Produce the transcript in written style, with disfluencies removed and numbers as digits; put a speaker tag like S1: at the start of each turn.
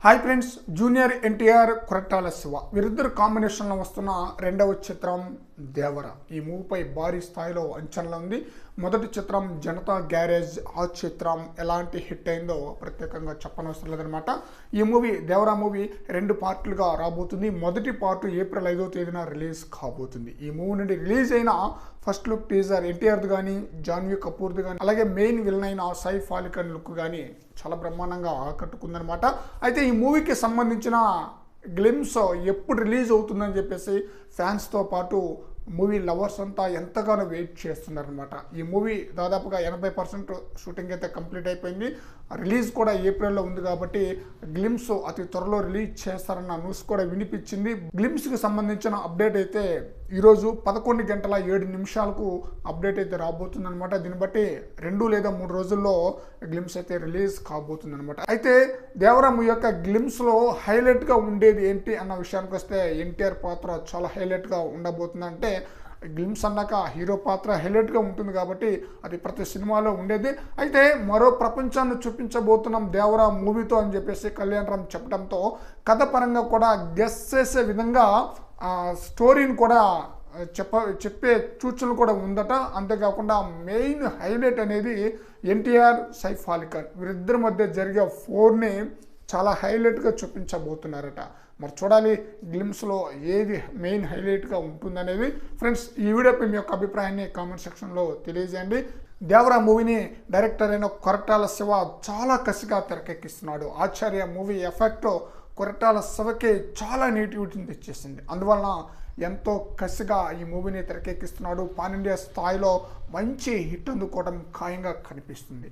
S1: Hi friends, junior NTR Koratala Shiva వీరిద్దరు కాంబినేషన్లో వస్తున్న రెండవ చిత్రం దేవర. ఈ మూవీపై భారీ స్థాయిలో అంచనాలు ఉంది. మొదటి చిత్రం జనతా గ్యారేజ్, ఆ చిత్రం ఎలాంటి హిట్ అయిందో ప్రత్యేకంగా చెప్పనవసరం లేదనమాట. ఈ మూవీ దేవర మూవీ 2 పార్ట్లుగా రాబోతుంది. మొదటి పార్ట్ ఏప్రిల్ 5వ తేదీన రిలీజ్ కాబోతుంది. ఈ మూవీ నుండి రిలీజ్ అయిన ఫస్ట్ లుక్ టీజర్ ఎన్టీఆర్ది కానీ, జాన్వీ కపూర్ది కానీ, అలాగే మెయిన్ విలన్ అయిన సైఫ్ అలీ ఖాన్ లుక్ కానీ చాలా బ్రహ్మాండంగా ఆకట్టుకుందనమాట. అయితే ఈ మూవీకి సంబంధించిన గ్లిమ్స్ ఎప్పుడు రిలీజ్ అవుతుందని చెప్పేసి ఫ్యాన్స్తో పాటు మూవీ లవర్స్ అంతా ఎంతగానో వెయిట్ చేస్తున్నారనమాట. ఈ మూవీ దాదాపుగా 80% షూటింగ్ అయితే కంప్లీట్ అయిపోయింది. రిలీజ్ కూడా ఏప్రిల్లో ఉంది కాబట్టి గ్లిమ్స్ అతి త్వరలో రిలీజ్ చేస్తారన్న న్యూస్ కూడా వినిపించింది. గ్లిమ్స్కి సంబంధించిన అప్డేట్ అయితే ఈరోజు 11:07 అప్డేట్ అయితే రాబోతుందనమాట. దీన్ని బట్టి 2 లేదా 3 రోజుల్లో గ్లిమ్స్ అయితే రిలీజ్ కాబోతుందనమాట. అయితే దేవరాము యొక్క గ్లిమ్స్లో హైలైట్గా ఉండేది ఏంటి అన్న విషయానికి వస్తే ఎన్టీఆర్ పాత్ర చాలా హైలైట్గా ఉండబోతుందంటే, గ్లిమ్స్ అన్నాక హీరో పాత్ర హైలైట్గా ఉంటుంది కాబట్టి అది ప్రతి సినిమాలో ఉండేది. అయితే మరో ప్రపంచాన్ని చూపించబోతున్నాం దేవరా మూవీతో అని చెప్పేసి కళ్యాణ్ రామ్ చెప్పడంతో కథ పరంగా కూడా గెస్ చేసే విధంగా స్టోరీని కూడా చెప్పే సూచనలు కూడా ఉందట. అంతేకాకుండా మెయిన్ హైలైట్ అనేది ఎన్టీఆర్, సైఫ్ అలీ ఖాన్ వీరిద్దరి మధ్య జరిగే ఫోర్ని చాలా హైలైట్గా చూపించబోతున్నారట. మరి చూడాలి గ్లిమ్స్లో ఏది మెయిన్ హైలైట్గా ఉంటుందనేది. ఫ్రెండ్స్, ఈ వీడియోపై మీ యొక్క అభిప్రాయాన్ని కామెంట్ సెక్షన్లో తెలియజేయండి. దేవరా మూవీని డైరెక్టర్ అయిన కొరటాల శివ చాలా కసిగా తెరకెక్కిస్తున్నాడు. ఆచార్య మూవీ ఎఫెక్ట్ కొరటాల శివకి చాలా నెగిటివిటీని తెచ్చేసింది. అందువలన ఎంతో కసిగా ఈ మూవీని తెరకెక్కిస్తున్నాడు. పాన్ ఇండియా స్థాయిలో మంచి హిట్ అందుకోవడం ఖాయంగా కనిపిస్తుంది.